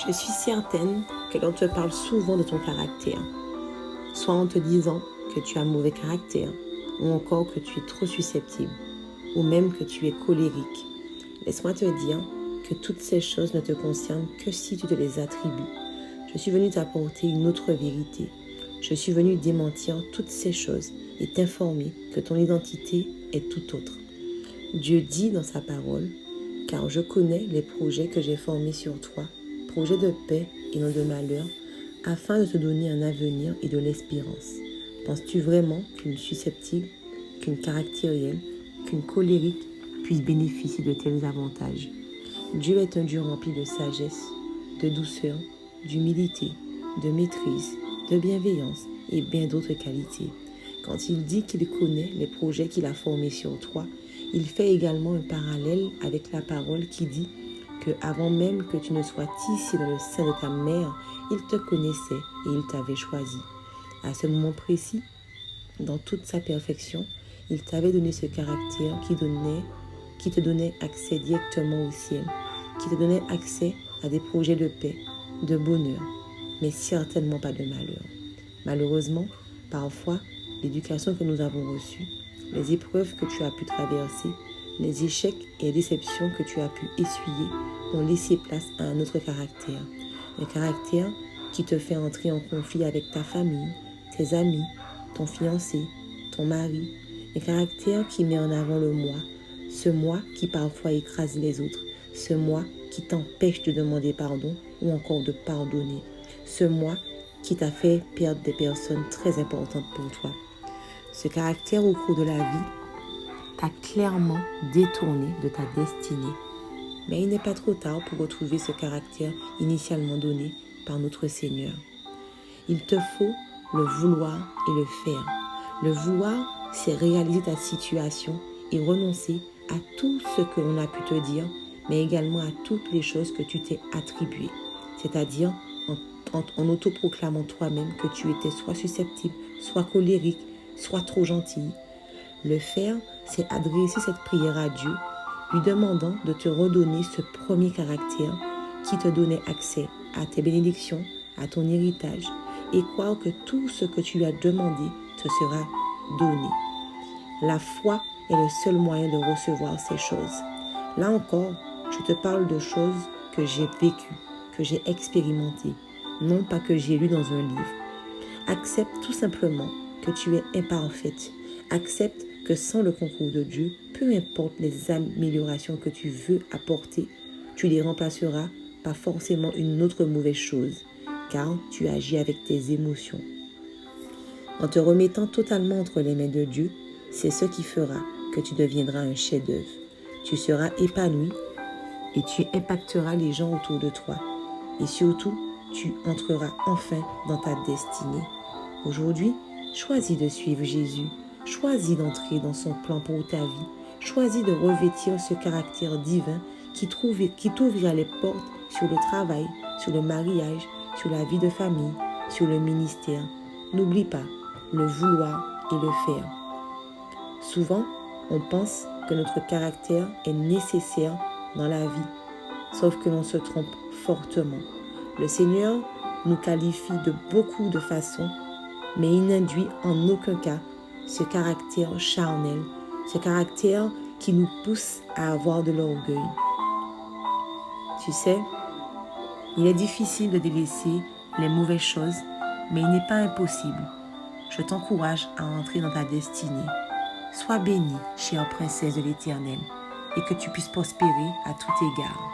Je suis certaine que l'on te parle souvent de ton caractère, soit en te disant que tu as mauvais caractère, ou encore que tu es trop susceptible, ou même que tu es colérique. Laisse-moi te dire que toutes ces choses ne te concernent que si tu te les attribues. Je suis venue t'apporter une autre vérité. Je suis venue démentir toutes ces choses et t'informer que ton identité est tout autre. Dieu dit dans sa parole, « Car je connais les projets que j'ai formés sur toi, projets de paix et non de malheur, afin de te donner un avenir et de l'espérance. » Penses-tu vraiment qu'une susceptible, qu'une caractérielle, qu'une colérique puisse bénéficier de tels avantages? Dieu est un Dieu rempli de sagesse, de douceur, d'humilité, de maîtrise, de bienveillance et bien d'autres qualités. Quand il dit qu'il connaît les projets qu'il a formés sur toi, il fait également un parallèle avec la parole qui dit que avant même que tu ne sois tissé dans le sein de ta mère, il te connaissait et il t'avait choisi. À ce moment précis, dans toute sa perfection, il t'avait donné ce caractère qui te donnait accès directement au ciel, qui te donnait accès à des projets de paix, de bonheur, mais certainement pas de malheur. Malheureusement, parfois, l'éducation que nous avons reçue, les épreuves que tu as pu traverser, les échecs et les déceptions que tu as pu essuyer ont laissé place à un autre caractère. Un caractère qui te fait entrer en conflit avec ta famille, tes amis, ton fiancé, ton mari. Un caractère qui met en avant le moi, ce moi qui parfois écrase les autres, ce moi qui t'empêche de demander pardon ou encore de pardonner, ce moi qui t'a fait perdre des personnes très importantes pour toi. Ce caractère au cours de la vie t'a clairement détourné de ta destinée. Mais il n'est pas trop tard pour retrouver ce caractère initialement donné par notre Seigneur. Il te faut le vouloir et le faire. Le vouloir, c'est réaliser ta situation et renoncer à tout ce que l'on a pu te dire, mais également à toutes les choses que tu t'es attribuées. C'est-à-dire en autoproclamant toi-même que tu étais soit susceptible, soit colérique, soit trop gentil. Le faire, c'est adresser cette prière à Dieu, lui demandant de te redonner ce premier caractère qui te donnait accès à tes bénédictions, à ton héritage, et croire que tout ce que tu lui as demandé te sera donné. La foi est le seul moyen de recevoir ces choses. Là encore, je te parle de choses que j'ai vécues, que j'ai expérimentées, non pas que j'ai lues dans un livre. Accepte tout simplement que tu es imparfaite. Accepte que sans le concours de Dieu, peu importe les améliorations que tu veux apporter, tu les remplaceras par forcément une autre mauvaise chose, car tu agis avec tes émotions. En te remettant totalement entre les mains de Dieu, c'est ce qui fera que tu deviendras un chef-d'œuvre. Tu seras épanoui et tu impacteras les gens autour de toi. Et surtout, tu entreras enfin dans ta destinée. Aujourd'hui, choisis de suivre Jésus. Choisis d'entrer dans son plan pour ta vie. Choisis de revêtir ce caractère divin qui t'ouvrira les portes sur le travail, sur le mariage, sur la vie de famille, sur le ministère. N'oublie pas le vouloir et le faire. Souvent, on pense que notre caractère est nécessaire dans la vie, sauf que l'on se trompe fortement. Le Seigneur nous qualifie de beaucoup de façons, mais il n'induit en aucun cas ce caractère charnel, ce caractère qui nous pousse à avoir de l'orgueil. Tu sais, il est difficile de délaisser les mauvaises choses, mais il n'est pas impossible. Je t'encourage à entrer dans ta destinée. Sois bénie, chère princesse de l'Éternel, et que tu puisses prospérer à tout égard.